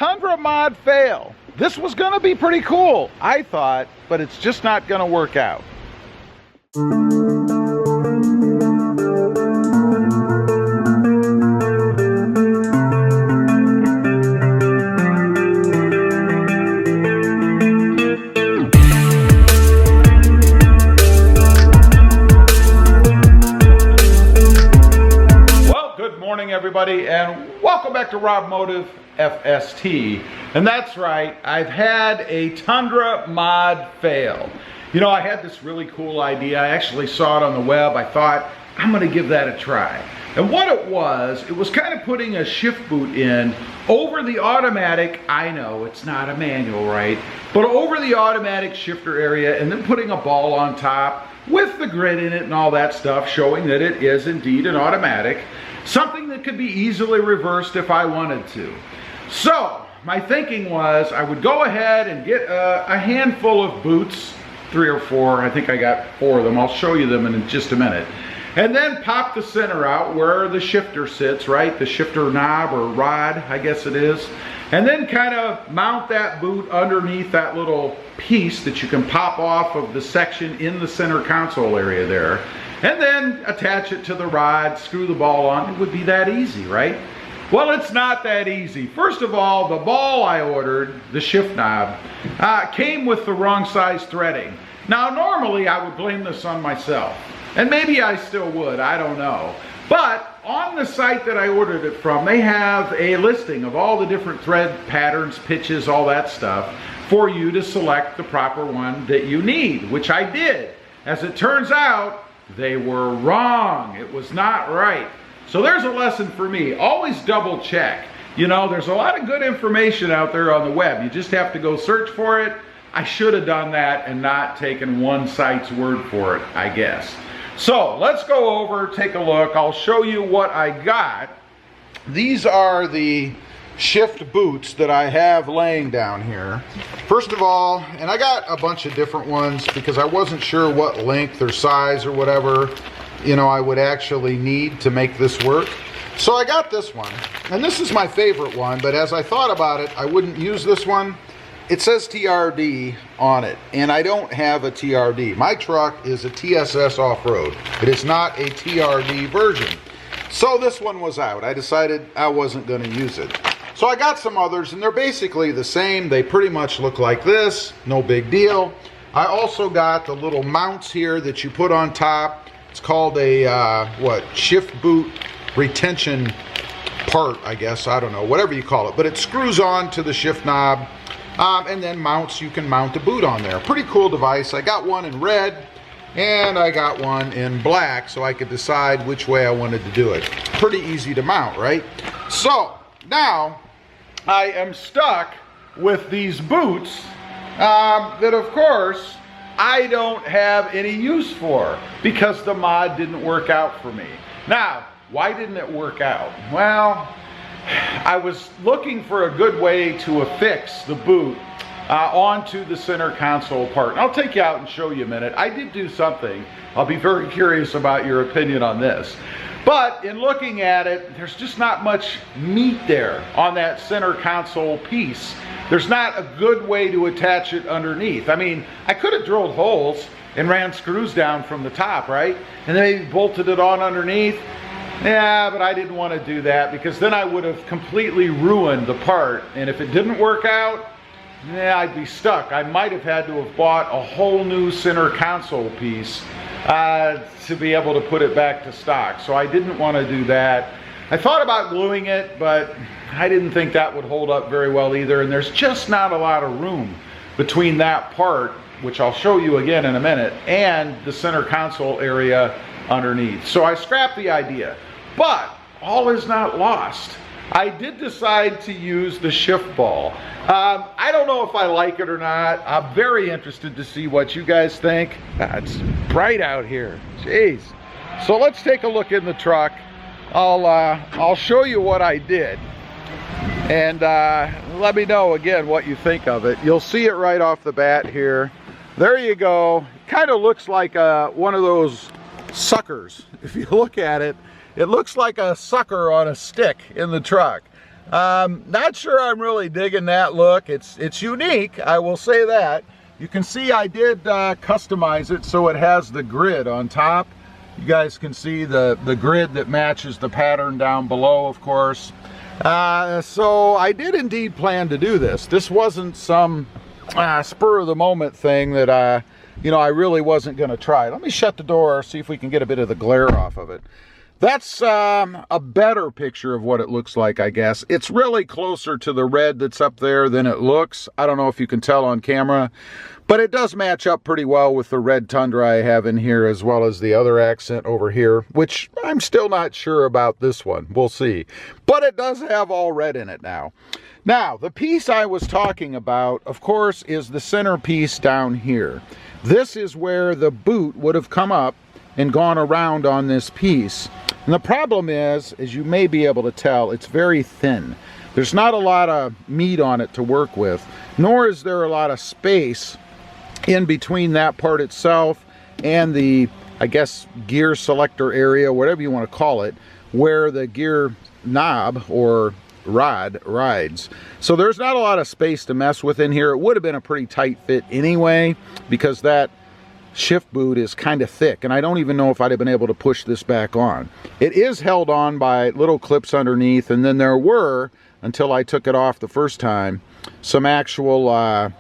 Tundra mod fail. This was going to be pretty cool, I thought, but it's just not going to work out. Everybody, and welcome back to Rob Motive FST. And that's right, I've had a Tundra mod fail. You know, I had this really cool idea. I actually saw it on the web. I thought, I'm going to give that a try. And what it was kind of putting a shift boot in over the automatic. I know it's not a manual, right? But over the automatic shifter area, and then putting a ball on top with the grid in it and all that stuff, showing that it is indeed an automatic. Something that could be easily reversed if I wanted to. So my thinking was I would go ahead and get a handful of boots, 3 or 4. I think I got 4 of them. I'll show you them in just a minute. And then pop the center out where the shifter sits, right? The shifter knob or rod, I guess it is. And then kind of mount that boot underneath that little piece that you can pop off of the section in the center console area there. And then attach it to the rod, screw the ball on. It would be that easy, right? Well, it's not that easy. First of all, the ball I ordered, the shift knob, came with the wrong size threading. Now, normally I would blame this on myself. And maybe I still would, I don't know. But on the site that I ordered it from, they have a listing of all the different thread patterns, pitches, all that stuff, for you to select the proper one that you need, which I did. As it turns out, they were wrong. It was not right. So there's a lesson for me. Always double check. You know, there's a lot of good information out there on the web. You just have to go search for it. I should have done that and not taken one site's word for it, I guess. So let's go over, take a look. I'll show you what I got. These are the shift boots that I have laying down here. First of all, and I got a bunch of different ones because I wasn't sure what length or size or whatever, you know, I would actually need to make this work. So I got this one, and this is my favorite one, but as I thought about it, I wouldn't use this one. It says TRD on it, and I don't have a TRD. My truck is a TSS off-road. It is not a TRD version. So this one was out. I decided I wasn't going to use it. So I got some others, and they're basically the same. They pretty much look like this. No big deal. I also got the little mounts here that you put on top. It's called a, shift boot retention part, I guess. I don't know. Whatever you call it. But it screws on to the shift knob. And then mounts, you can mount a boot on there. Pretty cool device. I got one in red, and I got one in black, so I could decide which way I wanted to do it. Pretty easy to mount, right? So, now, I am stuck with these boots that, of course, I don't have any use for because the mod didn't work out for me. Now, why didn't it work out? Well, I was looking for a good way to affix the boot onto the center console part. And I'll take you out and show you a minute. I did do something. I'll be very curious about your opinion on this. But in looking at it, there's just not much meat there on that center console piece. There's not a good way to attach it underneath. I mean, I could have drilled holes and ran screws down from the top, right? And then maybe bolted it on underneath. Yeah, but I didn't want to do that because then I would have completely ruined the part. And if it didn't work out, yeah, I'd be stuck. I might have had to have bought a whole new center console piece to be able to put it back to stock. So I didn't want to do that. I thought about gluing it, but I didn't think that would hold up very well either. And there's just not a lot of room between that part, which I'll show you again in a minute, and the center console area underneath. So I scrapped the idea. But all is not lost. I did decide to use the shift ball. I don't know if I like it or not. I'm very interested to see what you guys think. It's bright out here. Jeez. So let's take a look in the truck. I'll show you what I did. And let me know again what you think of it. You'll see it right off the bat here. There you go. Kind of looks like one of those suckers. If you look at it, it looks like a sucker on a stick in the truck. Not sure I'm really digging that look. It's unique, I will say that. You can see I did customize it so it has the grid on top. You guys can see the grid that matches the pattern down below, of course. So I did indeed plan to do this. This wasn't some spur of the moment thing that you know, I really wasn't going to try. Let me shut the door, see if we can get a bit of the glare off of it. That's a better picture of what it looks like, I guess. It's really closer to the red that's up there than it looks. I don't know if you can tell on camera, but it does match up pretty well with the red Tundra I have in here, as well as the other accent over here, which I'm still not sure about this one. We'll see. But it does have all red in it now. Now, the piece I was talking about, of course, is the center piece down here. This is where the boot would have come up and gone around on this piece. And the problem is, as you may be able to tell, it's very thin. There's not a lot of meat on it to work with, nor is there a lot of space in between that part itself and the, I guess, gear selector area, whatever you want to call it, where the gear knob or rod rides. So there's not a lot of space to mess with in here. It would have been a pretty tight fit anyway, because that shift boot is kind of thick, and I don't even know if I'd have been able to push this back on. It is held on by little clips underneath, and then there were, until I took it off the first time, some actual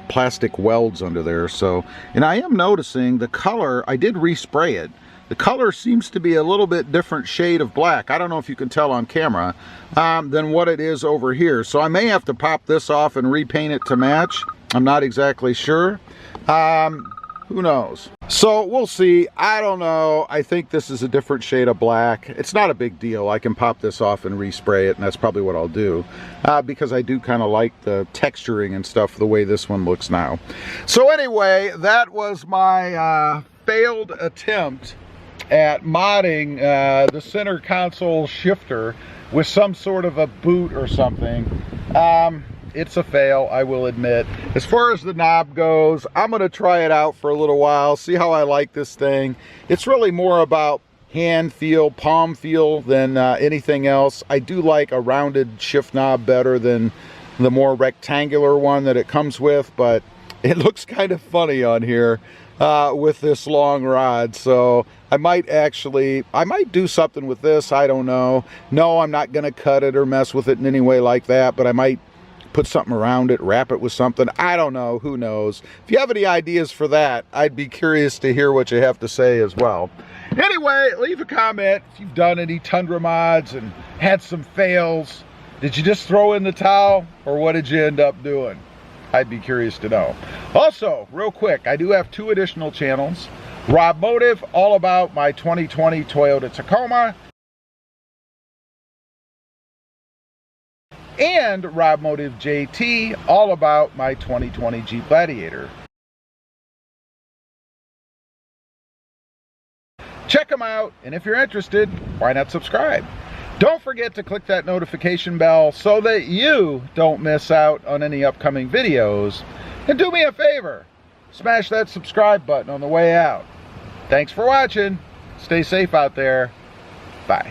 plastic welds under there. So, and I am noticing the color, I did respray it. The color seems to be a little bit different shade of black. I don't know if you can tell on camera than what it is over here. So I may have to pop this off and repaint it to match. I'm not exactly sure. Who knows? So we'll see. I don't know. I think this is a different shade of black. It's not a big deal. I can pop this off and respray it, and that's probably what I'll do, because I do kind of like the texturing and stuff the way this one looks now. So anyway, that was my failed attempt at modding the center console shifter with some sort of a boot or something. It's a fail, I will admit. As far as the knob goes, I'm going to try it out for a little while, see how I like this thing. It's really more about hand feel, palm feel than anything else. I do like a rounded shift knob better than the more rectangular one that it comes with, but it looks kind of funny on here with this long rod. So I might do something with this. I don't know. No, I'm not going to cut it or mess with it in any way like that, but I might put something around it, wrap it with something. I don't know. Who knows? If you have any ideas for that, I'd be curious to hear what you have to say as well. Anyway, leave a comment if you've done any Tundra mods and had some fails. Did you just throw in the towel, or what did you end up doing? I'd be curious to know. Also, real quick, I do have 2 additional channels. Rob Motive, all about my 2020 Toyota Tacoma, and Rob Motive JT, all about my 2020 Jeep Gladiator. Check them out, and if you're interested, why not subscribe? Don't forget to click that notification bell so that you don't miss out on any upcoming videos. And do me a favor, smash that subscribe button on the way out. Thanks for watching. Stay safe out there. Bye.